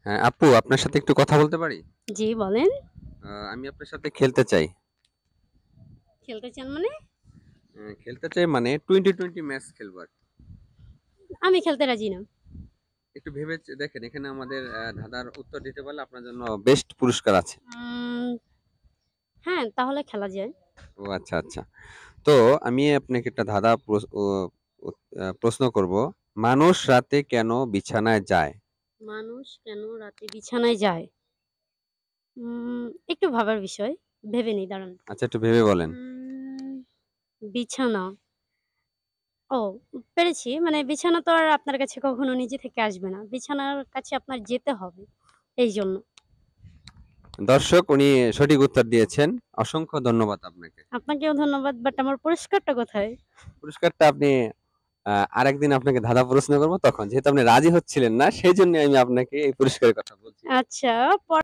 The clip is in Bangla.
হ্যাঁ, আপু আপনার সাথে একটু কথা বলতে পারি? জি বলেন। আমি আপনার সাথে খেলতে চাই। খেলতে চান মানে? খেলতে চাই মানে 20-20 ম্যাচ খেলবো আরকি। আমি খেলতে রাজি না। একটু ভেবে দেখেন এখানে আমাদের ধাঁধার উত্তর দিতে পারলে আপনার জন্য বেস্ট পুরস্কার আছে। উম হ্যাঁ, তাহলে খেলা যায়। ও আচ্ছা, আচ্ছা। তো আমি আপনাকে একটা ধাঁধা প্রশ্ন করব। মানুষ রাতে কেন বিছানায় যায়? মানুষ কেন রাতে বিছানায় যায়? একটু ভাবার বিষয়। ভেবে নেই দাঁড়ান। আচ্ছা একটু ভেবে বলেন। উম বিছানা। ও পেরেছি। মানে বিছানা তো আর আপনার কাছে কখনো নিজে থেকে আসবে না। বিছানার কাছে আপনার যেতে হবে। এইজন্য। দর্শক উনি সঠিক উত্তর দিয়েছেন। অসংখ্য ধন্যবাদ আপনাকে। আপনাকেও ধন্যবাদ। বাট আমার পুরস্কারটা কোথায়? পুরস্কারটা আপনি আরেকদিন আপনাকে ধাঁধা প্রশ্ন করব তখন। যেহেতু আপনি রাজি হচ্ছিলেন না, সেজন্য আমি আপনাকে এই পুরস্কারের কথা বলছি আরকি। আচ্ছা,